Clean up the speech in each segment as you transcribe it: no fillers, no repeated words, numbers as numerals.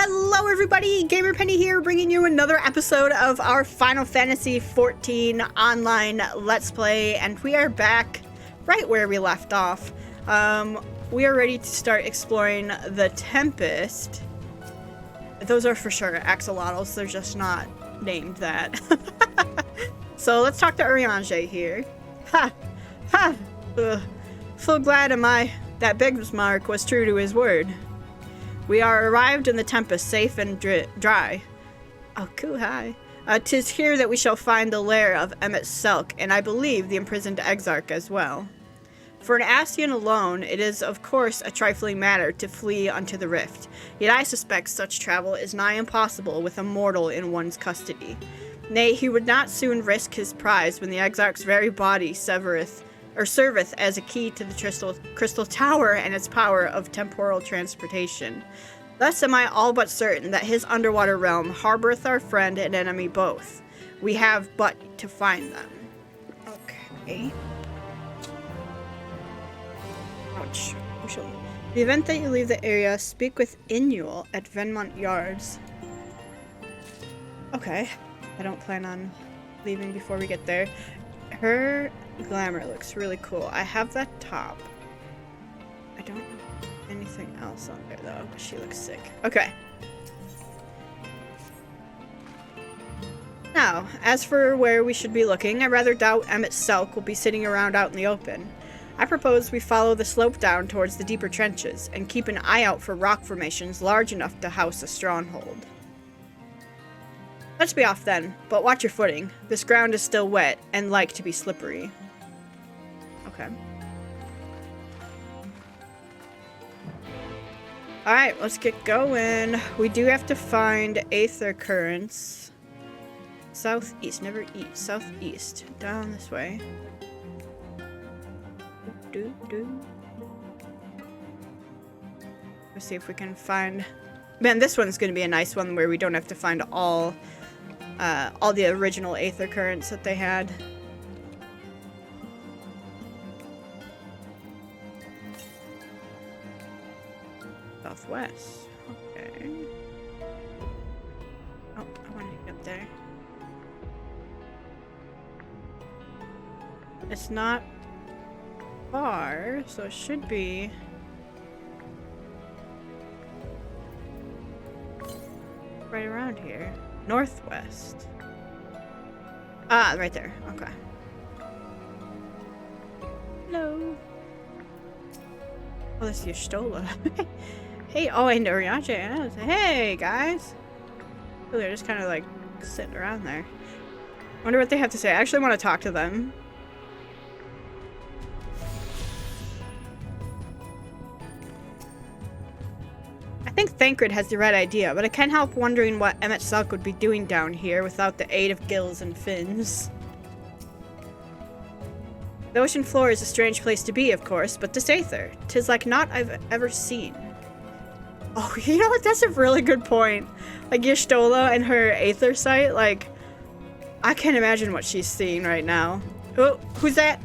Hello everybody, Gamer Penny here, bringing you another episode of our Final Fantasy XIV online Let's Play, and we are back right where we left off. We are ready to start exploring the Tempest. Those are for sure axolotls, they're just not named that. So let's talk to Urianger here. Ha! Ha! Ugh. So glad am I that Bismarck was true to his word. We are arrived in the Tempest, safe and dry. Oh, cool, hi. 'Tis here that we shall find the lair of Emmett Selk, and I believe the imprisoned Exarch as well. For an Ascian alone, it is of course a trifling matter to flee unto the rift, yet I suspect such travel is nigh impossible with a mortal in one's custody. Nay, he would not soon risk his prize when the Exarch's very body serveth as a key to the crystal tower and its power of temporal transportation. Thus am I all but certain that his underwater realm harboreth our friend and enemy both. We have but to find them. Okay. Ouch. The event that you leave the area, speak with Inuel at Venmont Yards. Okay. I don't plan on leaving before we get there. Her glamour looks really cool. I have that top. I don't have anything else on there though. She looks sick. Okay. Now, as for where we should be looking, I rather doubt Emmett Selk will be sitting around out in the open. I propose we follow the slope down towards the deeper trenches and keep an eye out for rock formations large enough to house a stronghold. Let's be off then, but watch your footing. This ground is still wet and like to be slippery. Okay. Alright, let's get going. We do have to find Aether Currents. Southeast, never east. Southeast. Down this way. Let's see if we can find... Man, this one's going to be a nice one where we don't have to find all the original Aether Currents that they had. Southwest. Okay. Oh, I want to get there. It's not far, so it should be right around here. Northwest. Ah, right there. Okay. Hello. Oh, that's Y'shtola. Hey, oh, and Urianger. Hey, guys. Oh, they're just kind of like sitting around there. I wonder what they have to say. I actually want to talk to them. I think Thancred has the right idea, but I can't help wondering what Emmett Selk would be doing down here without the aid of gills and fins. The ocean floor is a strange place to be, of course, but this Aether, 'tis like naught I've ever seen. Oh, you know what? That's a really good point. Like Y'shtola and her Aether sight, like, I can't imagine what she's seeing right now. Oh, who's that?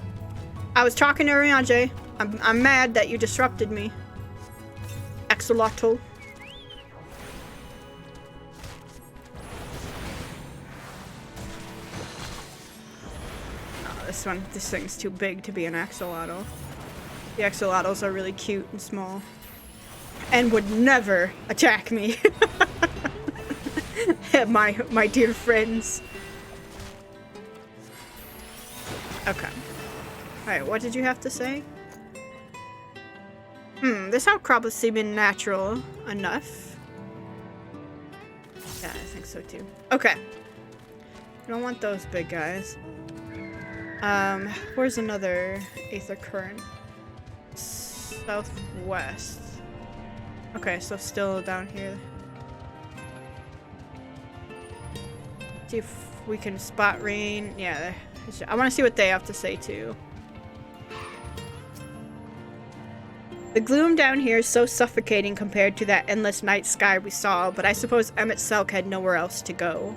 I was talking to Urianger. I'm mad that you disrupted me. Axolotl. This thing's too big to be an axolotl. The axolotls are really cute and small. And would never attack me. my dear friends. Okay. Alright, what did you have to say? This outcrop is seeming natural enough. Yeah, I think so too. Okay. I don't want those big guys. Where's another Aether Current? Southwest. Okay, so still down here. See if we can spot rain. Yeah, I want to see what they have to say too. The gloom down here is so suffocating compared to that endless night sky we saw, but I suppose Emmett Selk had nowhere else to go.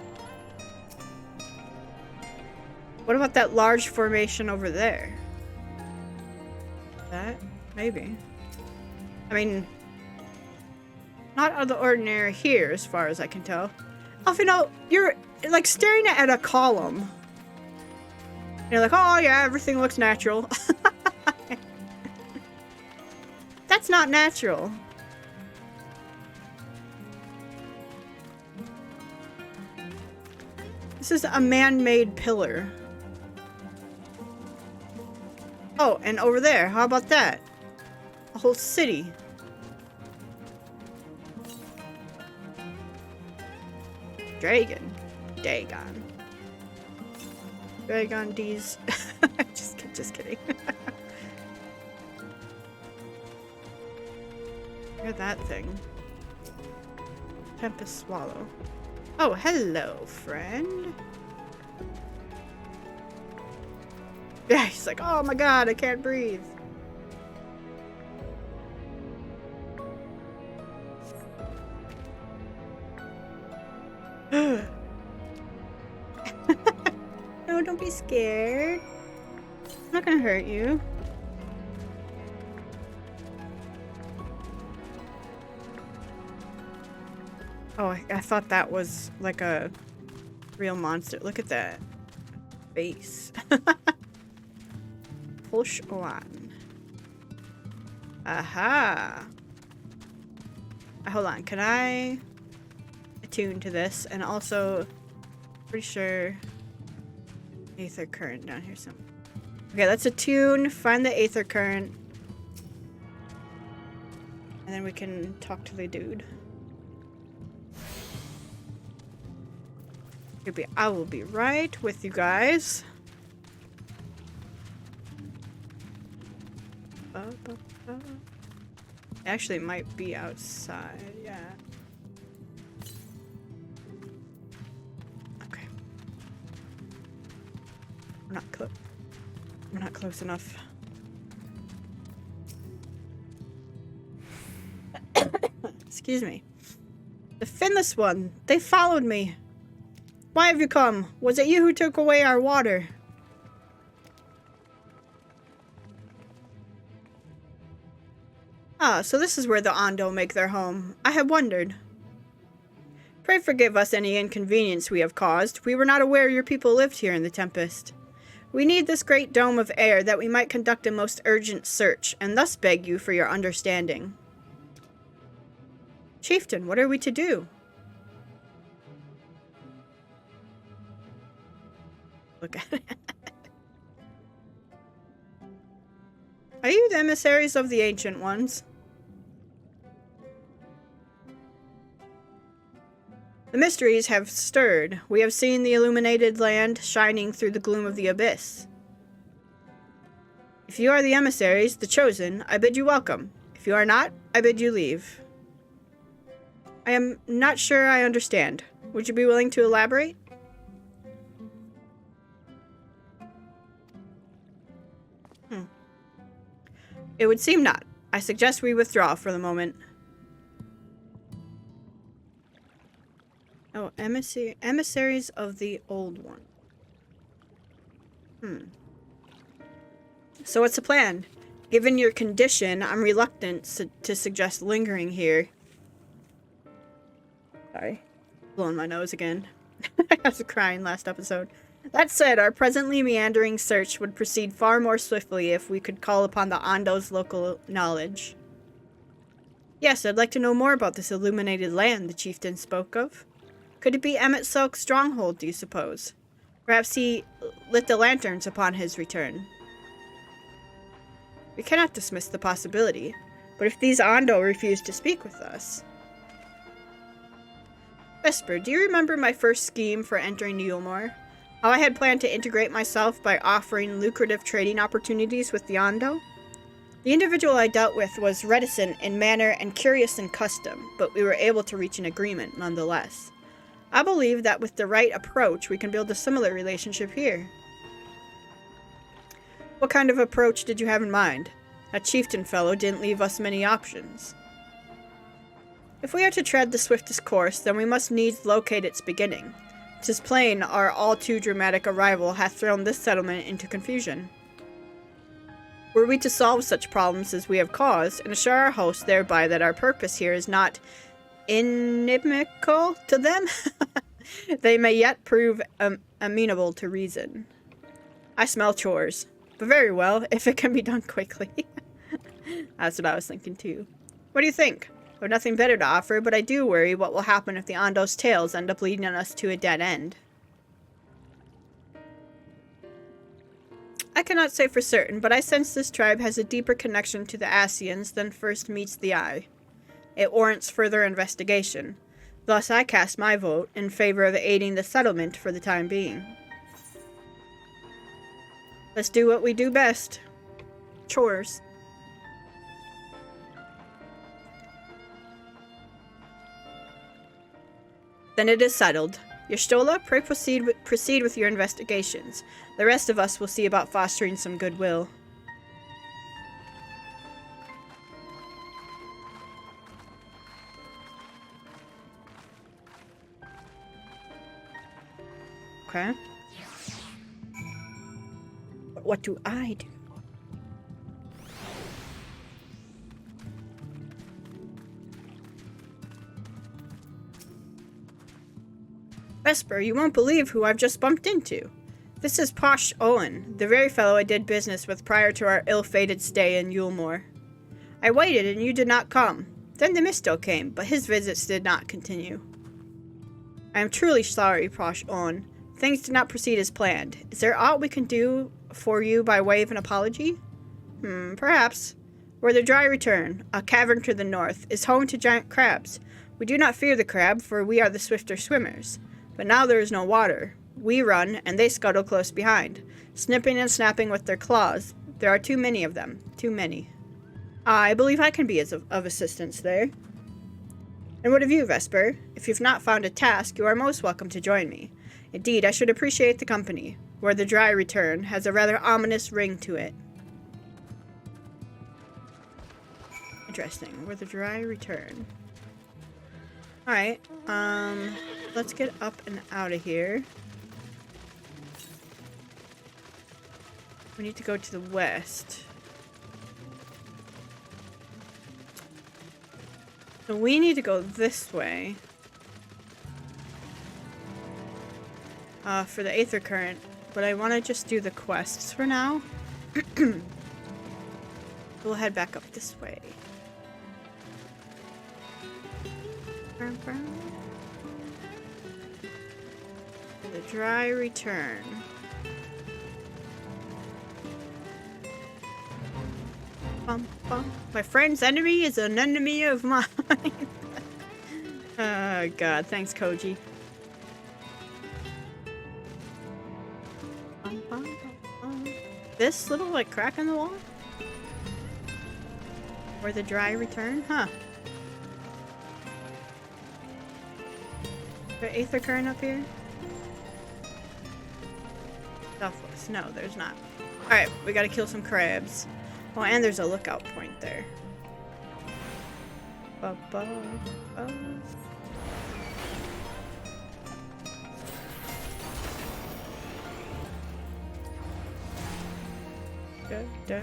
What about that large formation over there? That? Maybe. I mean, Not out of the ordinary here, as far as I can tell. Alfino, you're like staring at a column. You're like, oh yeah, everything looks natural. That's not natural. This is a man-made pillar. Oh, and over there, how about that? A whole city. Dragon. Dagon. Dragon D's. just kidding. Look at that thing. Tempest Swallow. Oh, hello, friend. Yeah, he's like, oh my god, I can't breathe. No, don't be scared. I'm not gonna hurt you. Oh, I thought that was like a real monster. Look at that face. Push on. Aha. Hold on, can I attune to this? And also, pretty sure Aether Current down here somewhere. Okay, let's attune, find the Aether Current. And then we can talk to the dude. I will be right with you guys. Actually, it might be outside. Yeah. Okay. We're not close enough. Excuse me. The finless one. They followed me. Why have you come? Was it you who took away our water? Ah, so this is where the Ondo make their home. I had wondered. Pray forgive us any inconvenience we have caused. We were not aware your people lived here in the Tempest. We need this great dome of air that we might conduct a most urgent search, and thus beg you for your understanding. Chieftain, what are we to do? Look at it. Are you the emissaries of the Ancient Ones? The mysteries have stirred. We have seen the illuminated land shining through the gloom of the abyss. If you are the emissaries, the chosen, I bid you welcome. If you are not, I bid you leave. I am not sure I understand. Would you be willing to elaborate? It would seem not. I suggest we withdraw for the moment. Oh, emissaries of the Old One. So what's the plan? Given your condition, I'm reluctant to suggest lingering here. Sorry. Blowing my nose again. I was crying last episode. That said, our presently meandering search would proceed far more swiftly if we could call upon the Ondo's local knowledge. Yes, I'd like to know more about this illuminated land the chieftain spoke of. Could it be Emmett Selk's stronghold, do you suppose? Perhaps he lit the lanterns upon his return. We cannot dismiss the possibility, but if these Ondo refuse to speak with us... Vesper, do you remember my first scheme for entering Yulmore? How I had planned to integrate myself by offering lucrative trading opportunities with the Ondo? The individual I dealt with was reticent in manner and curious in custom, but we were able to reach an agreement nonetheless. I believe that with the right approach, we can build a similar relationship here. What kind of approach did you have in mind? That chieftain fellow didn't leave us many options. If we are to tread the swiftest course, then we must needs locate its beginning. 'Tis plain our all-too-dramatic arrival hath thrown this settlement into confusion. Were we to solve such problems as we have caused, and assure our host thereby that our purpose here is not inimical to them, they may yet prove amenable to reason. I smell chores, but very well, if it can be done quickly. That's what I was thinking too. What do you think? I have nothing better to offer, but I do worry what will happen if the Ondo's tails end up leading us to a dead end. I cannot say for certain, but I sense this tribe has a deeper connection to the Asians than first meets the eye. It warrants further investigation. Thus I cast my vote in favor of aiding the settlement for the time being. Let's do what we do best. Chores. Then it is settled. Y'shtola, pray proceed with your investigations. The rest of us will see about fostering some goodwill. Okay. But what do I do? Vesper, you won't believe who I've just bumped into. This is Posh Owen, the very fellow I did business with prior to our ill-fated stay in Yulemore. I waited and you did not come. Then the Misto came, but his visits did not continue. I am truly sorry, Posh Owen. Things did not proceed as planned. Is there aught we can do for you by way of an apology? Perhaps. Where the Dry Return, a cavern to the north, is home to giant crabs. We do not fear the crab, for we are the swifter swimmers. But now there is no water. We run, and they scuttle close behind, snipping and snapping with their claws. There are too many of them. Too many. I believe I can be of assistance there. And what of you, Vesper? If you've not found a task, you are most welcome to join me. Indeed, I should appreciate the company. Where the Dry Return has a rather ominous ring to it. Interesting. Where the Dry Return. Alright, let's get up and out of here. We need to go to the west. So we need to go this way. For the Aether Current. But I want to just do the quests for now. We'll head back up this way. The Dry Return. Bum, bum. My friend's enemy is an enemy of mine. Oh god, thanks Koji. Bum, bum, bum, bum. This little like crack in the wall? Or the Dry Return? Huh. Is there Aether Current up here? Southwest. No, there's not. Alright, we gotta kill some crabs. Oh, and there's a lookout point there. Ba, ba, ba. Da, da.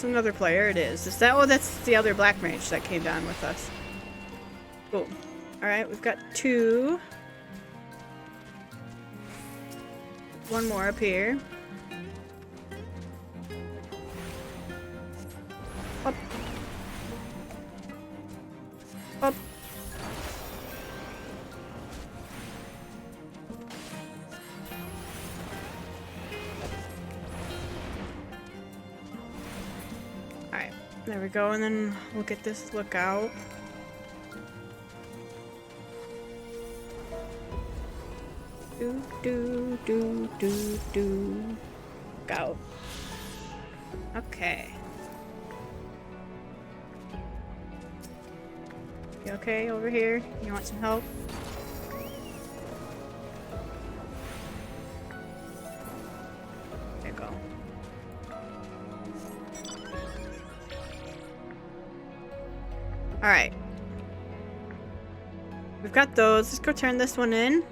Another player it is. Is that? Oh, that's the other black mage that came down with us. Cool. Alright, we've got two. One more up here. Up. Up. There we go, and then we'll get this lookout. Do do do do do. Go. Okay. You okay over here? You want some help? There you go. Alright. We've got those. Let's go turn this one in.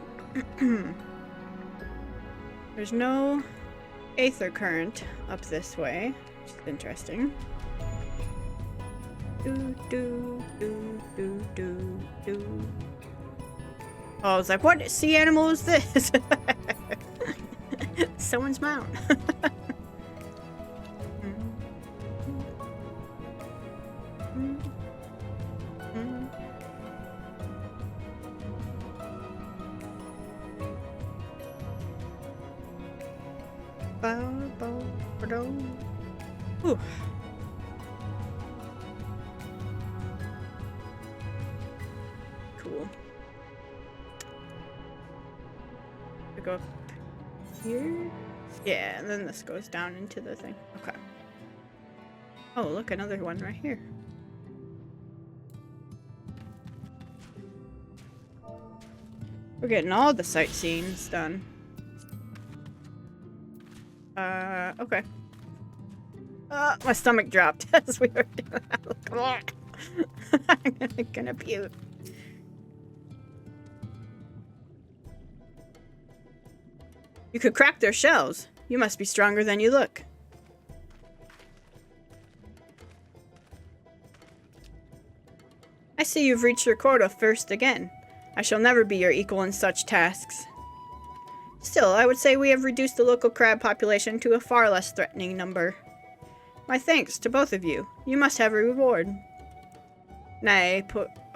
We There's no aether current up this way, which is interesting. Do, do, do, do, do, do. Oh, I was like, what sea animal is this? Someone's mount. Ooh. Cool. I go up here? Yeah, and then this goes down into the thing. Okay. Oh, look, another one right here. We're getting all the sightseeing done. Okay. My stomach dropped as we were doing that. I'm gonna puke. You could crack their shells. You must be stronger than you look. I see you've reached your quota first again. I shall never be your equal in such tasks. Still, I would say we have reduced the local crab population to a far less threatening number. My thanks to both of you. You must have a reward. Nay,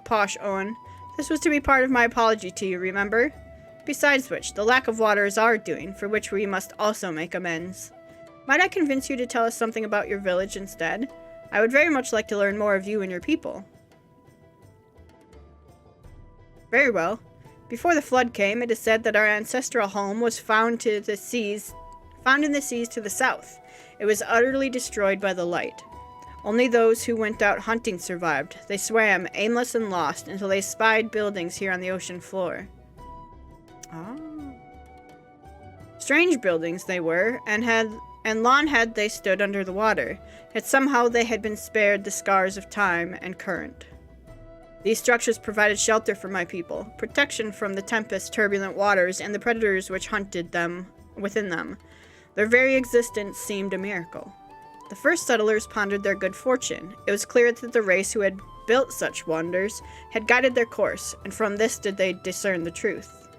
Posh Owen. This was to be part of my apology to you, remember? Besides which, the lack of water is our doing, for which we must also make amends. Might I convince you to tell us something about your village instead? I would very much like to learn more of you and your people. Very well. Before the flood came, it is said that our ancestral home was found in the seas to the south. It was utterly destroyed by the light. Only those who went out hunting survived. They swam, aimless and lost, until they spied buildings here on the ocean floor. Oh. Strange buildings they were, and long had they stood under the water, yet somehow they had been spared the scars of time and current. These structures provided shelter for my people, protection from the tempest, turbulent waters, and the predators which hunted them within them. Their very existence seemed a miracle. The first settlers pondered their good fortune. It was clear that the race who had built such wonders had guided their course, and from this did they discern the truth.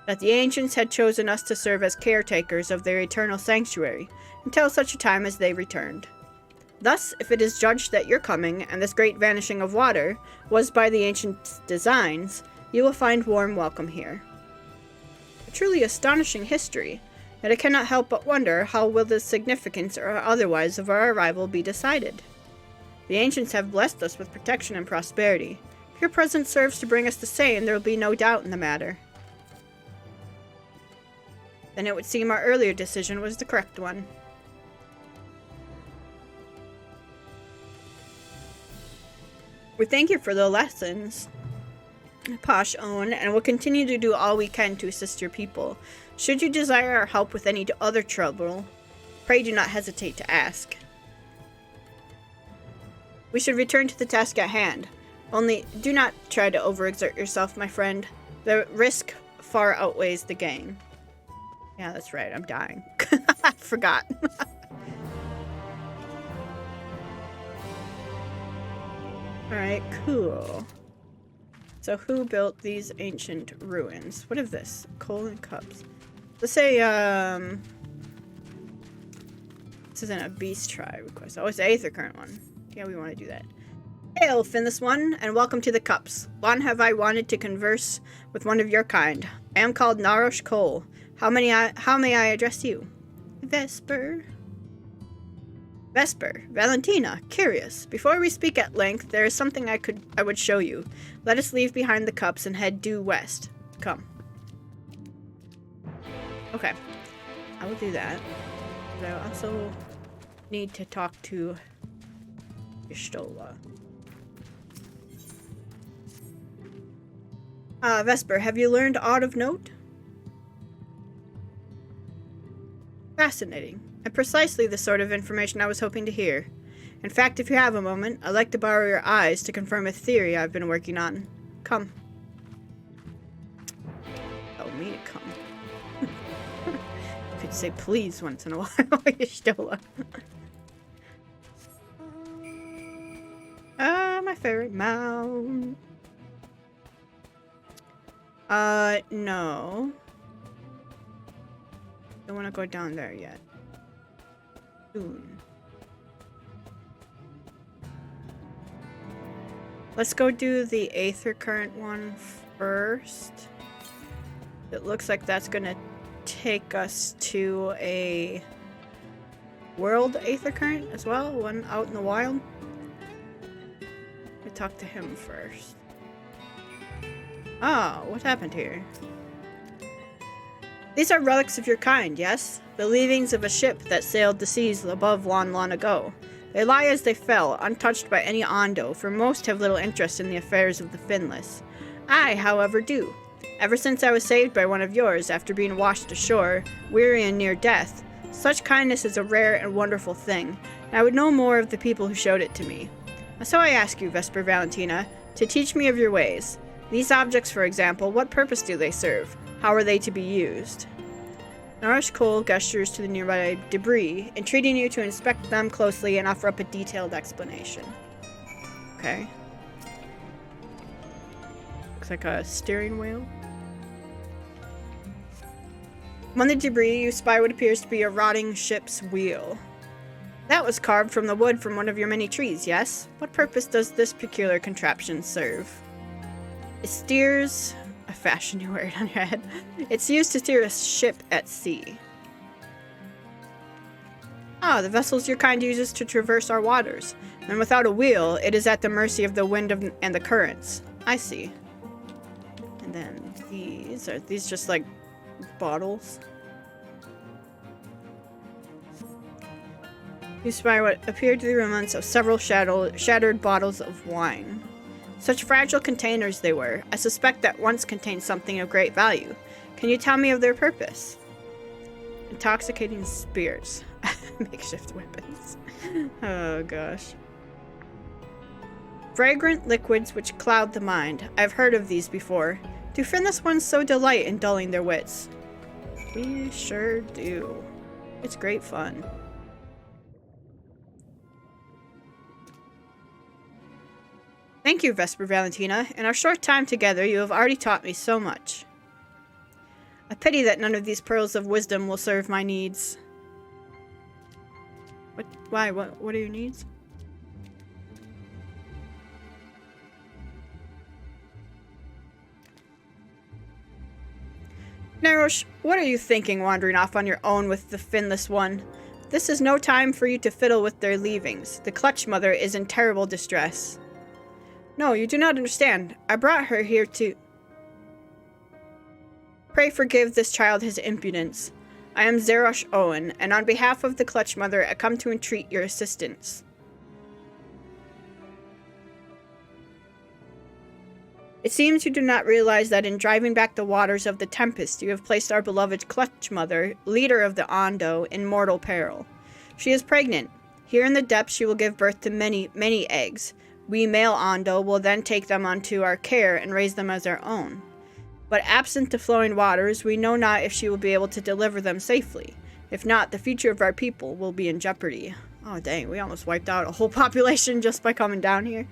That the ancients had chosen us to serve as caretakers of their eternal sanctuary, until such a time as they returned. Thus, if it is judged that your coming, and this great vanishing of water, was by the ancients' designs, you will find warm welcome here. A truly astonishing history, yet I cannot help but wonder how will the significance or otherwise of our arrival be decided. The ancients have blessed us with protection and prosperity. If your presence serves to bring us the same, there will be no doubt in the matter. Then it would seem our earlier decision was the correct one. We thank you for the lessons, Posh Owen, and will continue to do all we can to assist your people. Should you desire our help with any other trouble, pray do not hesitate to ask. We should return to the task at hand. Only, do not try to overexert yourself, my friend. The risk far outweighs the gain. Yeah, that's right, I'm dying. I forgot. Alright, cool. So who built these ancient ruins? What is this? Coal and cups. Let's say, this isn't a beast tribe request. Oh, it's the aether current one. Yeah, we want to do that. Hail, Finless one, and welcome to the Cups. Long have I wanted to converse with one of your kind. I am called Narosh Cole. How may I address you? Vesper. Vesper, Valentina, curious. Before we speak at length, there is something I would show you. Let us leave behind the cups and head due west. Come. Okay, I will do that. But I also need to talk to Ishtola. Vesper, have you learned aught of note? Fascinating. And precisely the sort of information I was hoping to hear. In fact, if you have a moment, I'd like to borrow your eyes to confirm a theory I've been working on. Come. me to come. You could say please once in a while, Y'shtola. My favorite mount. No. Don't want to go down there yet. Soon. Let's go do the Aether Current one first. It looks like that's gonna take us to a world Aether Current as well, one out in the wild. We talk to him first. Oh, what happened here? These are relics of your kind, yes? The leavings of a ship that sailed the seas above long ago. They lie as they fell, untouched by any Ondo, for most have little interest in the affairs of the finless. I, however, do. Ever since I was saved by one of yours after being washed ashore, weary and near death, such kindness is a rare and wonderful thing, and I would know more of the people who showed it to me. So I ask you, Vesper Valentina, to teach me of your ways. These objects, for example, what purpose do they serve? How are they to be used? Naresh Cole gestures to the nearby debris, entreating you to inspect them closely and offer up a detailed explanation. Okay. Looks like a steering wheel. Among the debris, you spy what appears to be a rotting ship's wheel. That was carved from the wood from one of your many trees, yes? What purpose does this peculiar contraption serve? It steers... a fashion you wear it on your head. It's used to steer a ship at sea. Ah, the vessels your kind uses to traverse our waters. And without a wheel, it is at the mercy of the wind and the currents. I see. And then these, are these just like bottles? You spy what appeared to be remnants of several shattered bottles of wine. Such fragile containers they were. I suspect that once contained something of great value. Can you tell me of their purpose? Intoxicating spirits. Makeshift weapons. Oh gosh. Fragrant liquids which cloud the mind. I've heard of these before. Do finless ones so delight in dulling their wits? We sure do. It's great fun. Thank you, Vesper Valentina. In our short time together, you have already taught me so much. A pity that none of these pearls of wisdom will serve my needs. What? Why? What are your needs? Narosh, what are you thinking wandering off on your own with the finless one? This is no time for you to fiddle with their leavings. The Clutch Mother is in terrible distress. No, you do not understand. I brought her here to... Pray forgive this child his impudence. I am Zerosh Owen, and on behalf of the Clutch Mother, I come to entreat your assistance. It seems you do not realize that in driving back the waters of the Tempest, you have placed our beloved Clutch Mother, leader of the Ondo, in mortal peril. She is pregnant. Here in the depths she will give birth to many, many eggs. We male Ondo will then take them onto our care and raise them as our own. But absent the flowing waters, we know not if she will be able to deliver them safely. If not, the future of our people will be in jeopardy. Oh dang, we almost wiped out a whole population just by coming down here.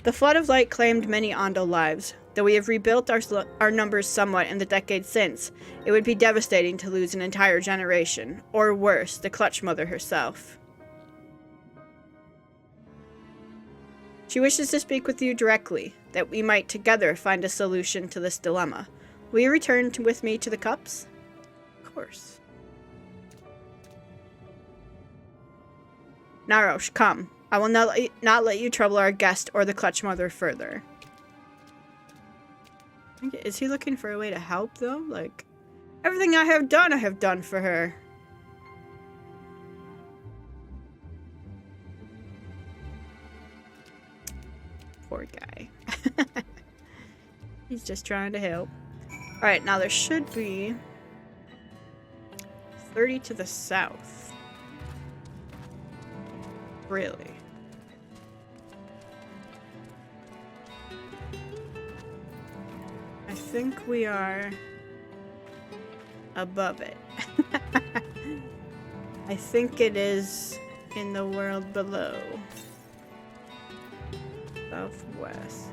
The Flood of Light claimed many Ondo lives. Though we have rebuilt our numbers somewhat in the decades since, it would be devastating to lose an entire generation. Or worse, the Clutch Mother herself. She wishes to speak with you directly, that we might together find a solution to this dilemma. Will you return with me to the cups? Of course. Narosh, come. I will not let you trouble our guest or the Clutch Mother further. Is he looking for a way to help, though? Like, everything I have done for her. Poor guy. He's just trying to help. Alright, now there should be 30 to the south. Really? I think we are above it. I think it is in the world below. Southwest.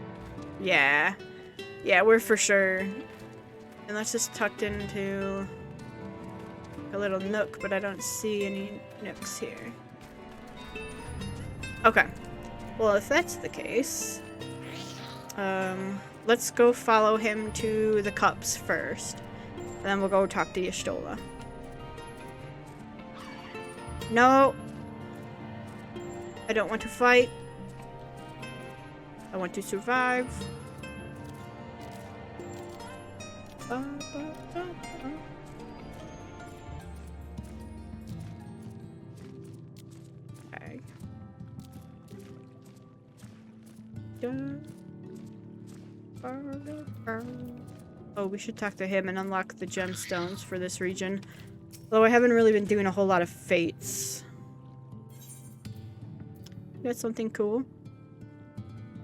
Yeah. Yeah, we're for sure. Unless it's tucked into a little nook, but I don't see any nooks here. Okay. Well, if that's the case, let's go follow him to the cups first. Then we'll go talk to Y'shtola. No. I don't want to fight. I want to survive. Okay. Oh, we should talk to him and unlock the gemstones for this region. Although I haven't really been doing a whole lot of fates. Got something cool.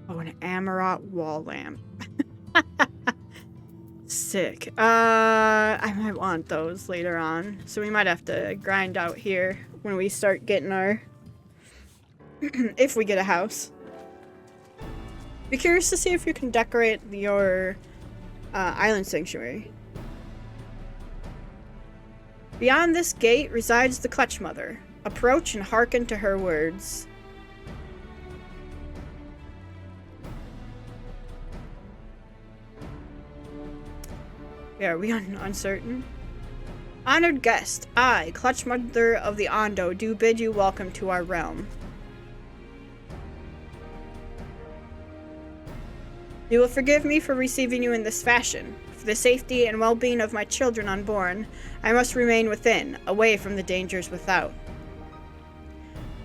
Oh, an Amarot wall lamp. Sick. I might want those later on. So we might have to grind out here when we start getting our... if we get a house. Be curious to see if you can decorate your island sanctuary. Beyond this gate resides the Clutch Mother. Approach and hearken to her words. Yeah, are we uncertain? Honored guest, I, Clutch Mother of the Ondo, do bid you welcome to our realm. You will forgive me for receiving you in this fashion. For the safety and well-being of my children unborn, I must remain within, away from the dangers without.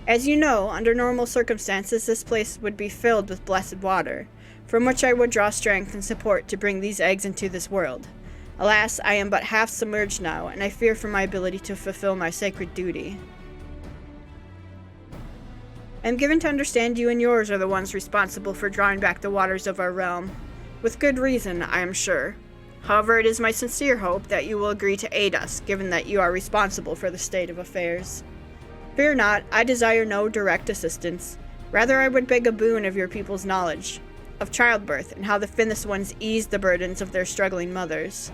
As you know, under normal circumstances, this place would be filled with blessed water, from which I would draw strength and support to bring these eggs into this world. Alas, I am but half submerged now, and I fear for my ability to fulfill my sacred duty. I am given to understand you and yours are the ones responsible for drawing back the waters of our realm. With good reason, I am sure. However, it is my sincere hope that you will agree to aid us, given that you are responsible for the state of affairs. Fear not, I desire no direct assistance. Rather, I would beg a boon of your people's knowledge, of childbirth, and how the thinnest ones ease the burdens of their struggling mothers.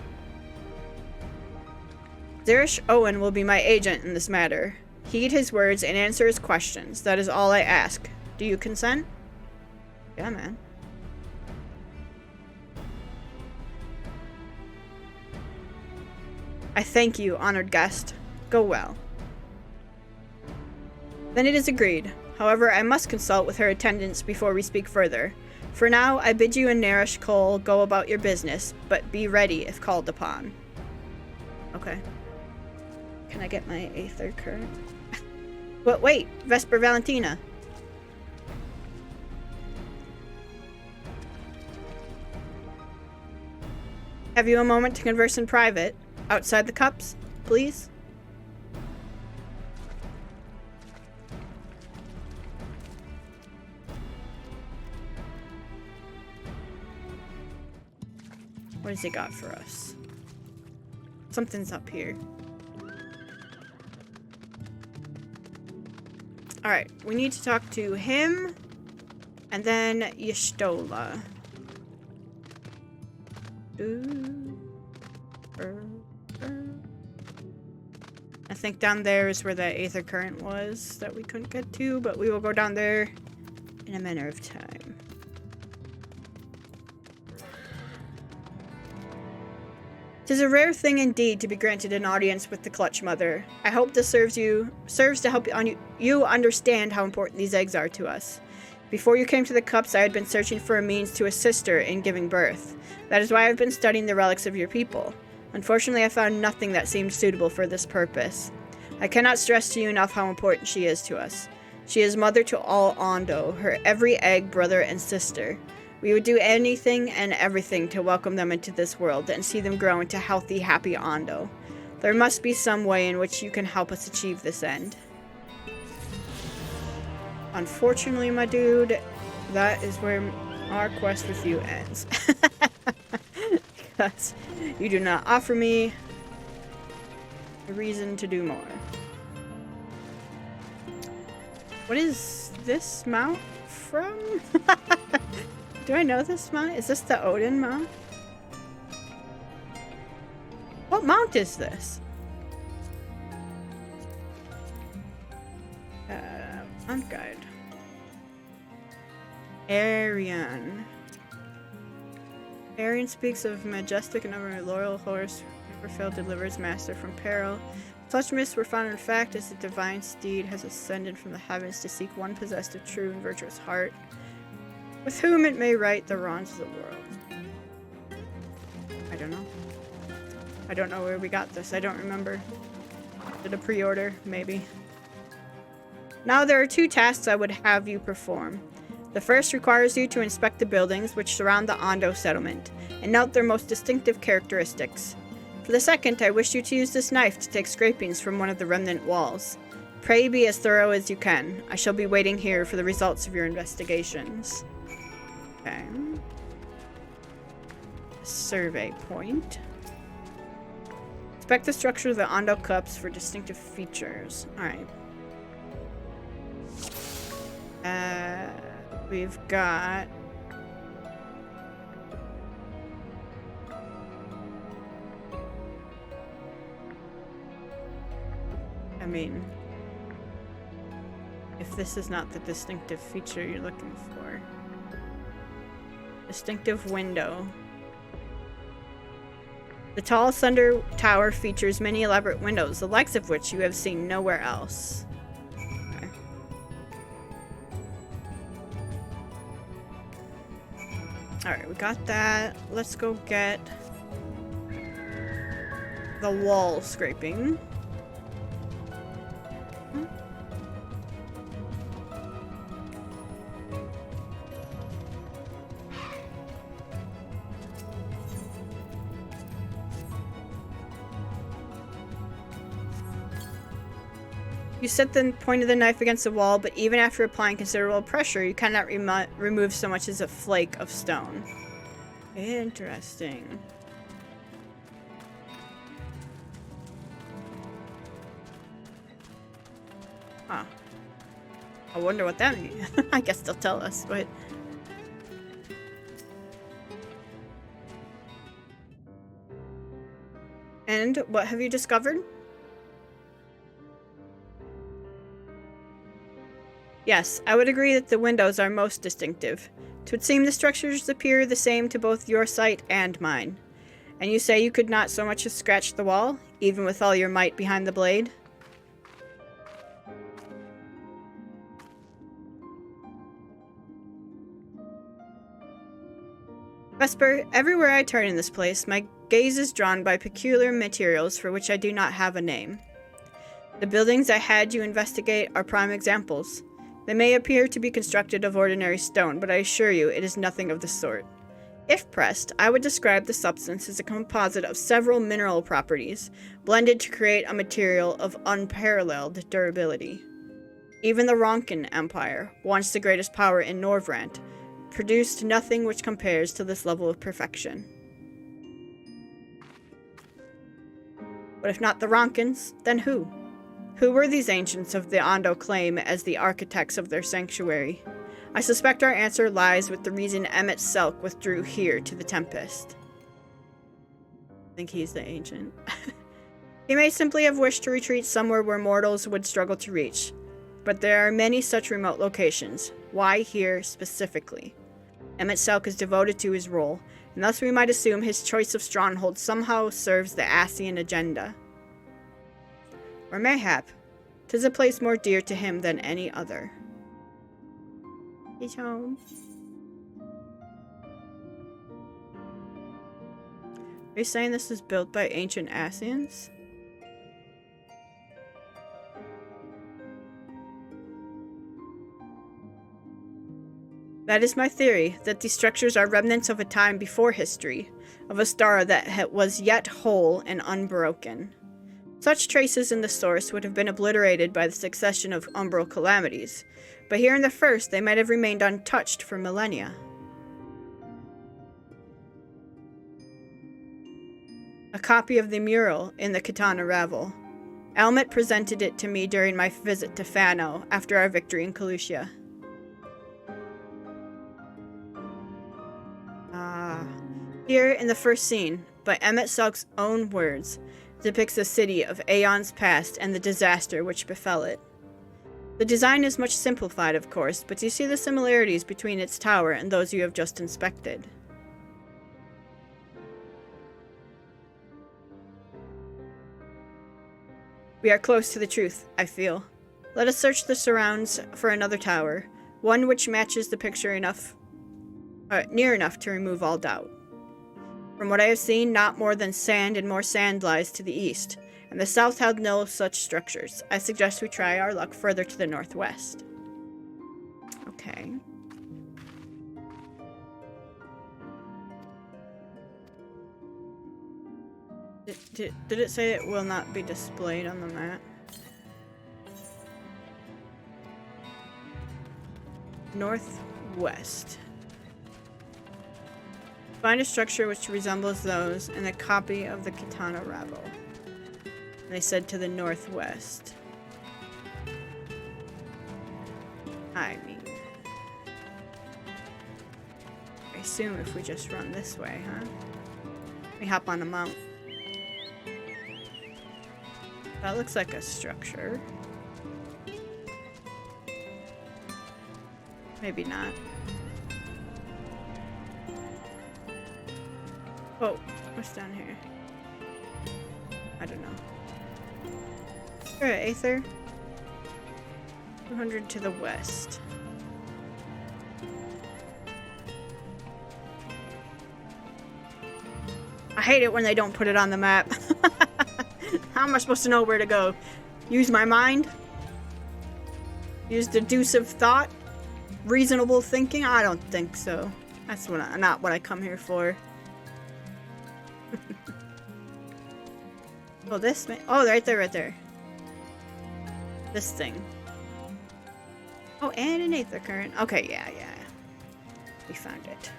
Zerish Owen will be my agent in this matter. Heed his words and answer his questions. That is all I ask. Do you consent? Yeah, man. I thank you, honored guest. Go well. Then it is agreed. However, I must consult with her attendants before we speak further. For now, I bid you and Narish Cole go about your business, but be ready if called upon. Okay. Can I get my Aether Current? But wait, Vesper Valentina. Have you a moment to converse in private, outside the cups, please? What has he got for us? Something's up here. Alright, we need to talk to him, and then Y'shtola. I think down there is where the Aether Current was that we couldn't get to, but we will go down there in a manner of time. Tis a rare thing indeed to be granted an audience with the Clutch Mother. I hope this serves to help you understand how important these eggs are to us. Before you came to the cups, I had been searching for a means to assist her in giving birth. That is why I've been studying the relics of your people. Unfortunately, I found nothing that seemed suitable for this purpose. I cannot stress to you enough how important she is to us. She is mother to all Ondo, her every egg, brother, and sister. We would do anything and everything to welcome them into this world and see them grow into healthy, happy Ondo. There must be some way in which you can help us achieve this end. Unfortunately, my dude, that is where our quest with you ends. Because you do not offer me a reason to do more. What is this mount from? Do I know this mount? Is this the Odin mount? What mount is this? Mount guide. Arian. Arian speaks of majestic and ever loyal horse, never failed to deliver its master from peril. Such myths were found in fact as the divine steed has ascended from the heavens to seek one possessed of true and virtuous heart, with whom it may right the wrongs of the world. I don't know. I don't know where we got this. I don't remember. Did a pre-order? Maybe. Now there are 2 tasks I would have you perform. The first requires you to inspect the buildings which surround the Ondo settlement, and note their most distinctive characteristics. For the second, I wish you to use this knife to take scrapings from one of the remnant walls. Pray be as thorough as you can. I shall be waiting here for the results of your investigations. Okay. Survey point. Inspect the structure of the Ondo cups for distinctive features. Alright. We've got... I mean, if this is not the distinctive feature you're looking for. Distinctive window. The tall Thunder Tower features many elaborate windows, the likes of which you have seen nowhere else. Okay. Alright, we got that. Let's go get the wall scraping. You set the point of the knife against the wall, but even after applying considerable pressure, you cannot remove so much as a flake of stone. Interesting. Huh. I wonder what that means. I guess they'll tell us, but... And what have you discovered? Yes, I would agree that the windows are most distinctive. It would seem the structures appear the same to both your sight and mine. And you say you could not so much as scratch the wall, even with all your might behind the blade? Vesper, everywhere I turn in this place, my gaze is drawn by peculiar materials for which I do not have a name. The buildings I had you investigate are prime examples. They may appear to be constructed of ordinary stone, but I assure you it is nothing of the sort. If pressed, I would describe the substance as a composite of several mineral properties, blended to create a material of unparalleled durability. Even the Ronkin Empire, once the greatest power in Norvrant, produced nothing which compares to this level of perfection. But if not the Ronkins, then who? Who were these ancients of the Ondo claim as the architects of their sanctuary? I suspect our answer lies with the reason Emmett Selk withdrew here to the Tempest. I think he's the ancient. He may simply have wished to retreat somewhere where mortals would struggle to reach. But there are many such remote locations. Why here specifically? Emmett Selk is devoted to his role, and thus we might assume his choice of stronghold somehow serves the Asian agenda. Or mayhap, 'tis a place more dear to him than any other. He's home. Are you saying this is built by ancient Asians? That is my theory, that these structures are remnants of a time before history, of a star that was yet whole and unbroken. Such traces in the source would have been obliterated by the succession of umbral calamities, but here in the first they might have remained untouched for millennia. A copy of the mural in the Katana Ravel. Elmet presented it to me during my visit to Fano after our victory in Kalusia. Here in the first scene, by Emmett Selk's own words, depicts a city of aeons past and the disaster which befell it. The design is much simplified, of course, but you see the similarities between its tower and those you have just inspected. We are close to the truth, I feel. Let us search the surrounds for another tower, one which matches the picture near enough to remove all doubt. From what I have seen, not more than sand and more sand lies to the east, and the south had no such structures. I suggest we try our luck further to the northwest. Okay. Did it say it will not be displayed on the map? Northwest. Find a structure which resembles those and a copy of the Katana Rabble. And they said to the northwest. I mean, I assume if we just run this way, huh? We hop on a mount. That looks like a structure. Maybe not. Oh, what's down here? I don't know. Alright, Aether. 200 to the west. I hate it when they don't put it on the map. How am I supposed to know where to go? Use my mind? Use deducive thought? Reasonable thinking? I don't think so. That's not what I come here for. Oh, this may— oh, right there, right there. This thing. Oh, and an Aether current. Okay, yeah. We found it.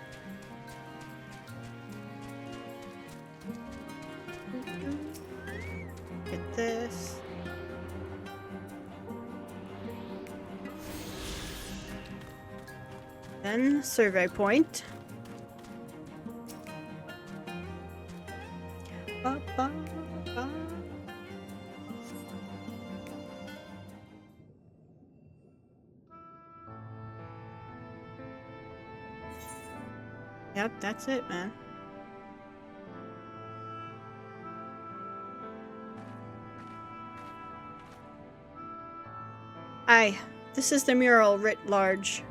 Get this. Then, survey point. Yep, that's it, man. Aye, this is the mural writ large.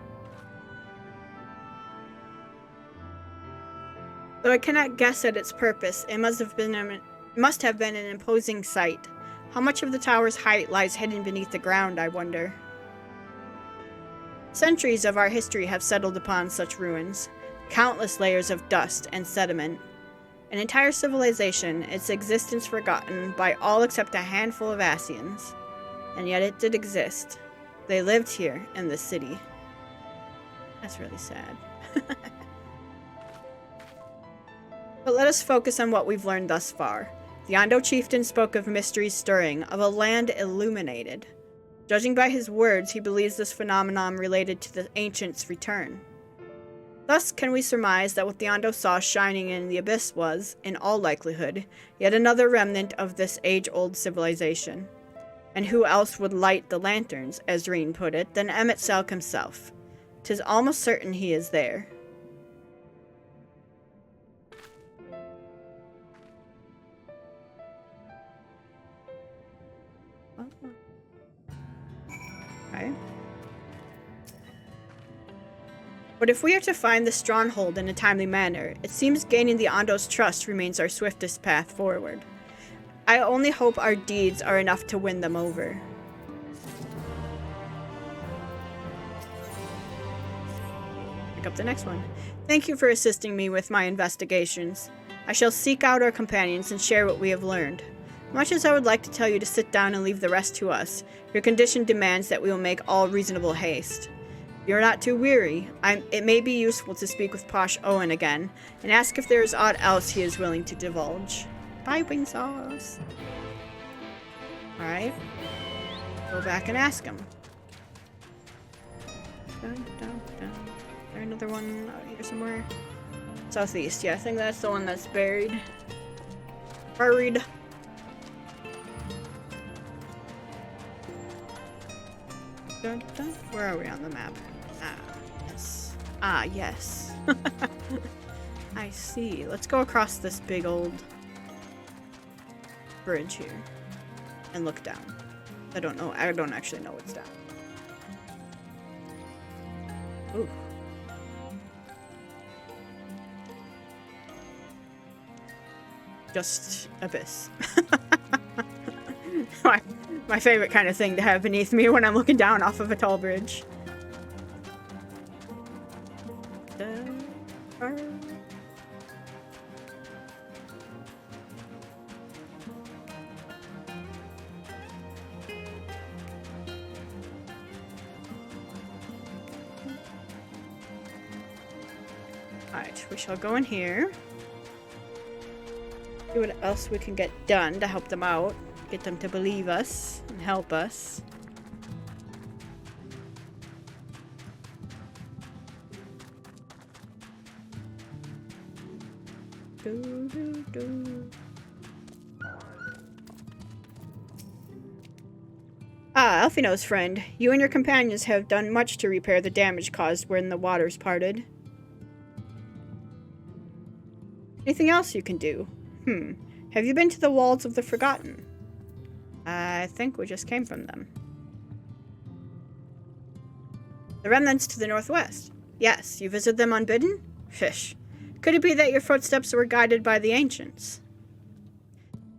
Though I cannot guess at its purpose, it must have been an imposing sight. How much of the tower's height lies hidden beneath the ground, I wonder? Centuries of our history have settled upon such ruins. Countless layers of dust and sediment. An entire civilization, its existence forgotten by all except a handful of Asians. And yet it did exist. They lived here in the city. That's really sad. But let us focus on what we've learned thus far. The Ondo chieftain spoke of mysteries stirring, of a land illuminated. Judging by his words, he believes this phenomenon related to the ancients' return. Thus, can we surmise that what the Ondo saw shining in the abyss was, in all likelihood, yet another remnant of this age-old civilization. And who else would light the lanterns, as Reen put it, than Emmett Selk himself? 'Tis almost certain he is there. Okay. But if we are to find the stronghold in a timely manner, it seems gaining the Ondo's trust remains our swiftest path forward. I only hope our deeds are enough to win them over. Pick up the next one. Thank you for assisting me with my investigations. I shall seek out our companions and share what we have learned. Much as I would like to tell you to sit down and leave the rest to us, your condition demands that we will make all reasonable haste. If you are not too weary, it may be useful to speak with Posh Owen again, and ask if there is aught else he is willing to divulge. Bye, Wingsauce. Alright. Go back and ask him. Dun, dun, dun. Is there another one out here somewhere? Southeast, yeah, I think that's the one that's buried. Buried. Dun, dun. Where are we on the map? Ah, yes. Ah, yes. I see. Let's go across this big old bridge here and look down. I don't know. I don't actually know what's down. Ooh. Just abyss. My favorite kind of thing to have beneath me when I'm looking down off of a tall bridge. Alright, we shall go in here. See what else we can get done to help them out. Get them to believe us and help us. Do, do, do. Ah, Elfino's friend. You and your companions have done much to repair the damage caused when the waters parted. Anything else you can do? Have you been to the Walls of the Forgotten? I think we just came from them. The remnants to the northwest. Yes, you visited them unbidden? Fish. Could it be that your footsteps were guided by the ancients?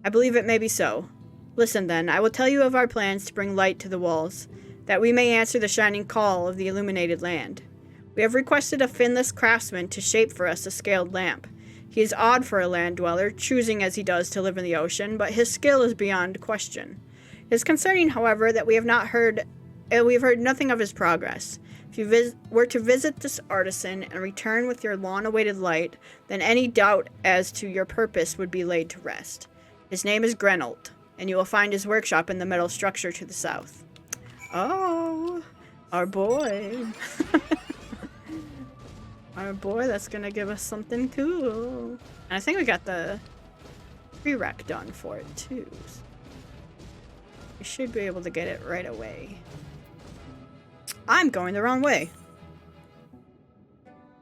I believe it may be so. Listen then, I will tell you of our plans to bring light to the walls, that we may answer the shining call of the illuminated land. We have requested a finless craftsman to shape for us a scaled lamp. He is odd for a land dweller, choosing as he does to live in the ocean, but his skill is beyond question. It is concerning, however, that we have heard nothing of his progress. If you were to visit this artisan and return with your long-awaited light, then any doubt as to your purpose would be laid to rest. His name is Grenold, and you will find his workshop in the metal structure to the south. Oh, our boy. Our boy that's gonna give us something cool. And I think we got the prereq done for it too. So we should be able to get it right away. I'm going the wrong way.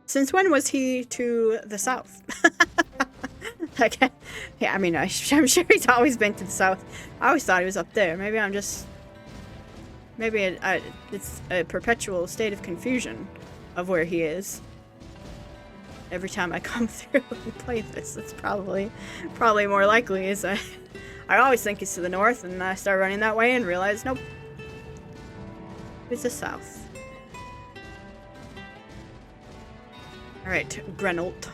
Since when was he to the south? Yeah, I mean, I'm sure he's always been to the south. I always thought he was up there. Maybe I'm just... Maybe it's a perpetual state of confusion of where he is. Every time I come through and play this, it's probably more likely is I always think he's to the north, and I start running that way and realize, nope. It's the south. Alright, Grenold.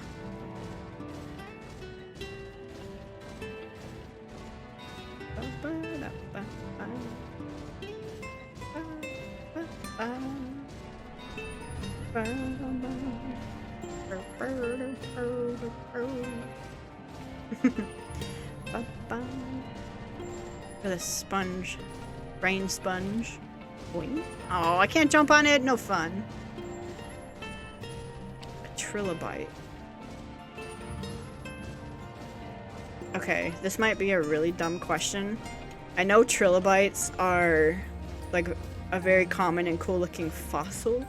For the sponge. Brain sponge. Boing. Oh, I can't jump on it? No fun. A trilobite. Okay, this might be a really dumb question. I know trilobites are like a very common and cool looking fossil.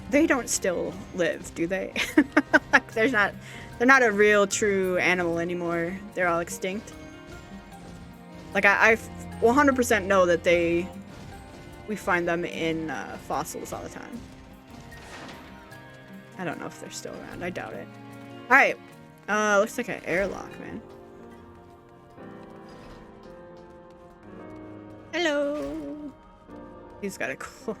They don't still live, do they? Like they're not a real true animal anymore. They're all extinct. Like I 100% know that we find them in fossils all the time. I don't know if they're still around. I doubt it. Alright. Looks like an airlock, man. Hello. He's got a cool...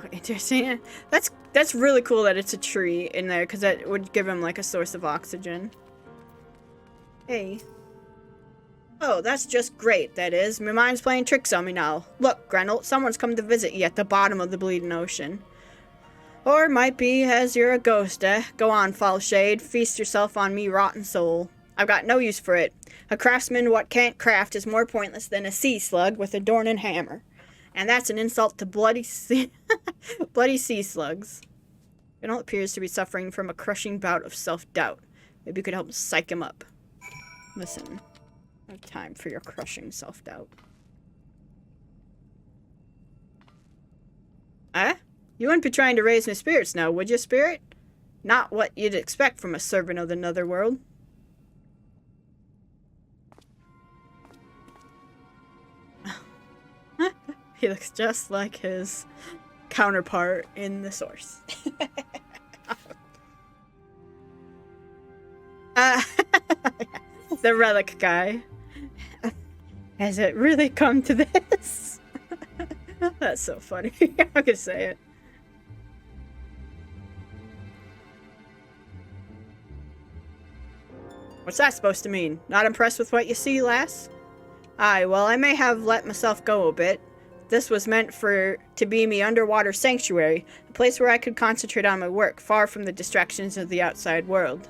Oh, interesting. That's really cool that it's a tree in there, because that would give him like a source of oxygen. Hey. Oh, that's just great, that is. My mind's playing tricks on me now. Look, Grenold, someone's come to visit you at the bottom of the bleeding ocean. Or it might be as you're a ghost, eh? Go on, foul shade. Feast yourself on me rotten soul. I've got no use for it. A craftsman what can't craft is more pointless than a sea slug with a dorn and hammer. And that's an insult to bloody sea slugs. Gernalt appears to be suffering from a crushing bout of self-doubt. Maybe you could help psych him up. Listen, no time for your crushing self-doubt. You wouldn't be trying to raise my spirits now, would you, spirit? Not what you'd expect from a servant of the netherworld. He looks just like his counterpart in the source. The relic guy. Has it really come to this? That's so funny. I could say it. What's that supposed to mean? Not impressed with what you see, lass? Aye, well, I may have let myself go a bit. This was meant to be me underwater sanctuary, a place where I could concentrate on my work, far from the distractions of the outside world.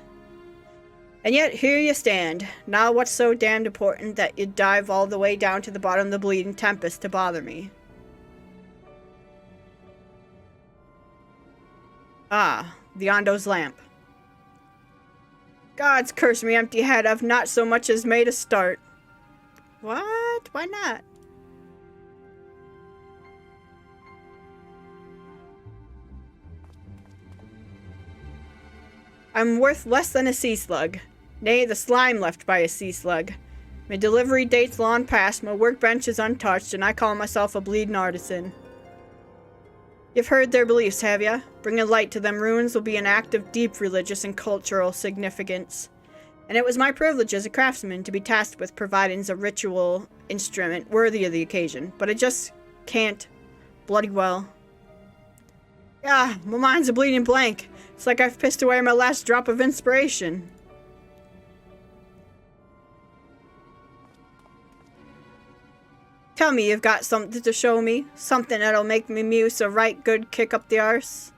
And yet, here you stand. Now what's so damned important that you'd dive all the way down to the bottom of the bleeding tempest to bother me? Ah, the Ondo's lamp. God's curse me, empty head. I've not so much as made a start. What? Why not? I'm worth less than a sea slug. Nay, the slime left by a sea slug. My delivery date's long past, my workbench is untouched, and I call myself a bleeding artisan. You've heard their beliefs, have ya? Bringing light to them ruins will be an act of deep religious and cultural significance. And it was my privilege as a craftsman to be tasked with providing a ritual instrument worthy of the occasion, but I just can't bloody well. Yeah, my mind's a bleeding blank. It's like I've pissed away my last drop of inspiration. Tell me you've got something to show me. Something that'll make me muse a right good kick up the arse.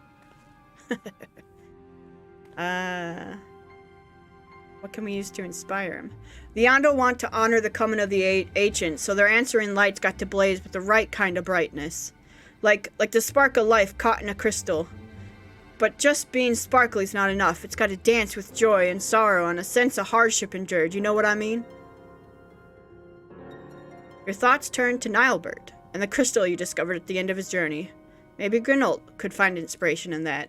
What can we use to inspire him? The Ondo want to honor the coming of the ancient, so their answering light's got to blaze with the right kind of brightness. Like the spark of life caught in a crystal. But just being sparkly's not enough. It's got to dance with joy and sorrow and a sense of hardship endured. You know what I mean? Your thoughts turn to Nilebert and the crystal you discovered at the end of his journey. Maybe Gernalt could find inspiration in that.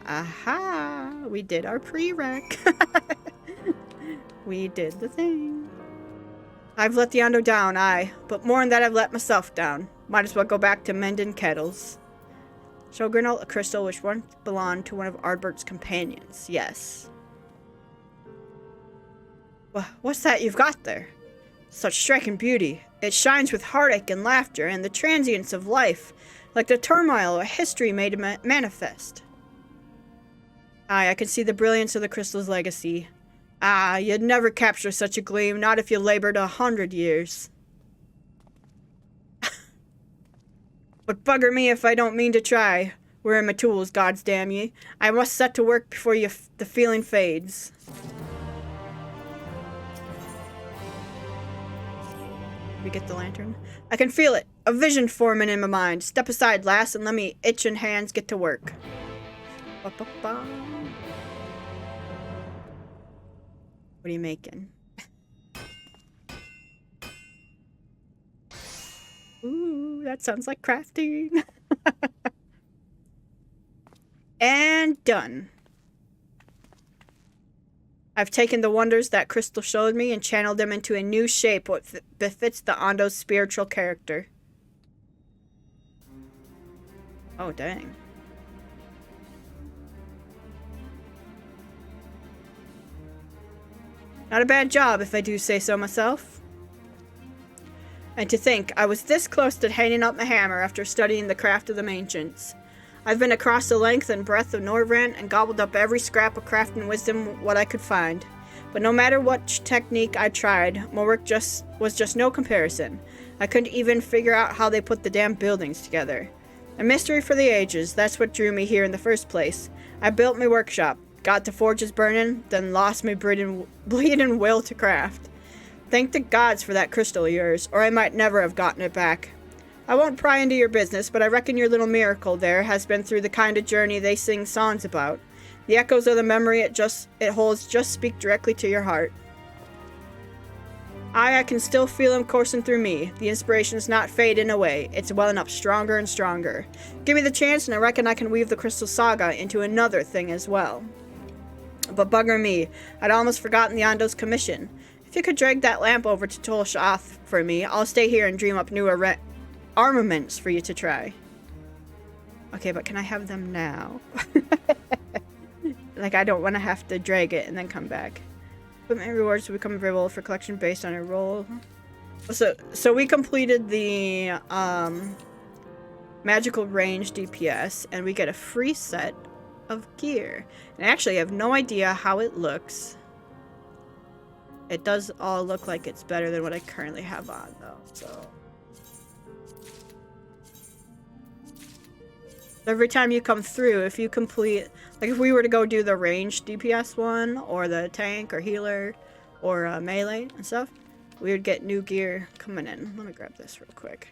Aha! We did our prereq. We did the thing. I've let the Ondo down, aye. But more than that, I've let myself down. Might as well go back to mending kettles. Show Gernalt a crystal which once belonged to one of Ardbert's companions. Yes. What's that you've got there? Such striking beauty. It shines with heartache and laughter and the transience of life, like the turmoil of history made manifest. Aye, I can see the brilliance of the crystal's legacy. Ah, you'd never capture such a gleam, not if you labored 100 years. But bugger me if I don't mean to try. Where are my tools, gods damn ye? I must set to work before the feeling fades. We get the lantern. I can feel it. A vision forming in my mind. Step aside, lass, and let me itching hands get to work. Ba-ba-ba. What are you making? Ooh, that sounds like crafting. And done. I've taken the wonders that crystal showed me and channeled them into a new shape what befits the Ondo's spiritual character. Oh, dang. Not a bad job, if I do say so myself. And to think, I was this close to hanging up my hammer after studying the craft of the ancients. I've been across the length and breadth of Norvrant and gobbled up every scrap of crafting wisdom what I could find. But no matter what technique I tried, my work was just no comparison. I couldn't even figure out how they put the damn buildings together. A mystery for the ages, that's what drew me here in the first place. I built my workshop. Got the forges burning, then lost my bleeding will to craft. Thank the gods for that crystal of yours, or I might never have gotten it back. I won't pry into your business, but I reckon your little miracle there has been through the kind of journey they sing songs about. The echoes of the memory it holds just speak directly to your heart. I can still feel him coursing through me. The inspiration's not fading away. It's welling up stronger and stronger. Give me the chance, and I reckon I can weave the Crystal Saga into another thing as well. But bugger me, I'd almost forgotten the Ondo's commission. If you could drag that lamp over to Tolshath for me, I'll stay here and dream up new armaments for you to try. Okay, but can I have them now? Like, I don't want to have to drag it and then come back. Equipment rewards will become available for collection based on a roll. So we completed the magical range DPS, and we get a free set of gear. And I actually have no idea how it looks. It does all look like it's better than what I currently have on, though. So every time you come through, if you complete, like if we were to go do the ranged DPS one, or the tank, or healer, or melee and stuff, we would get new gear coming in. Let me grab this real quick.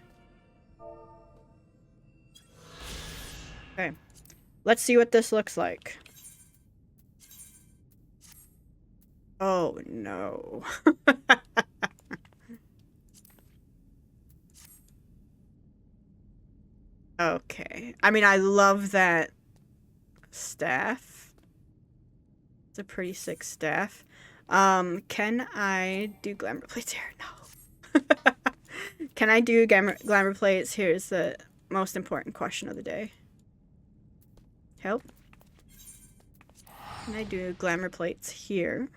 Okay. Let's see what this looks like. Oh, no. Okay. I mean, I love that staff. It's a pretty sick staff. Can I do glamour plates here? No. Can I do glamour plates? Here's the most important question of the day. Help. Can I do glamour plates here?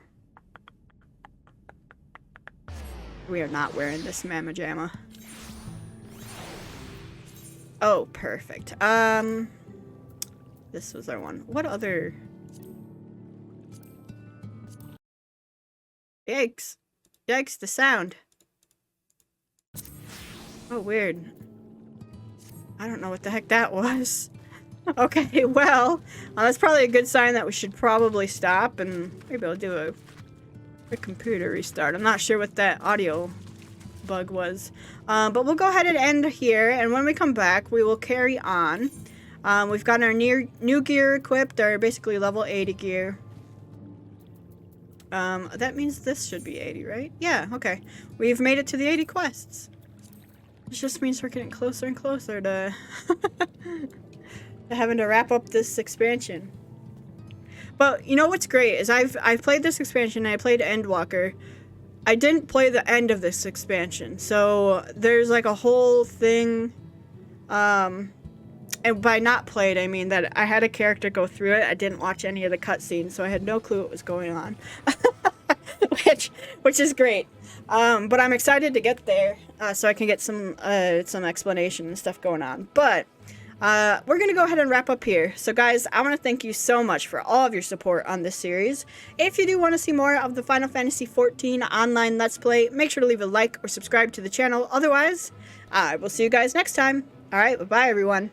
We are not wearing this mamma jamma. Oh, perfect. This was our one. What other? Yikes. Yikes, the sound. Oh, weird. I don't know what the heck that was. Okay, well, that's probably a good sign that we should probably stop and maybe I'll do a quick computer restart. I'm not sure what that audio bug was. But we'll go ahead and end here, and when we come back, we will carry on. We've got our new gear equipped, our basically level 80 gear. That means this should be 80, right? Yeah, okay. We've made it to the 80 quests. It just means we're getting closer and closer to having to wrap up this expansion. But you know what's great is I've played this expansion and I played Endwalker. I didn't play the end of this expansion, so there's like a whole thing, and by not played I mean that I had a character go through it. I didn't watch any of the cutscenes, so I had no clue what was going on. which is great. But I'm excited to get there, so I can get some explanation and stuff going on. But we're going to go ahead and wrap up here. So guys, I want to thank you so much for all of your support on this series. If you do want to see more of the Final Fantasy XIV online Let's Play, make sure to leave a like or subscribe to the channel. Otherwise, I will see you guys next time. Alright, bye-bye everyone.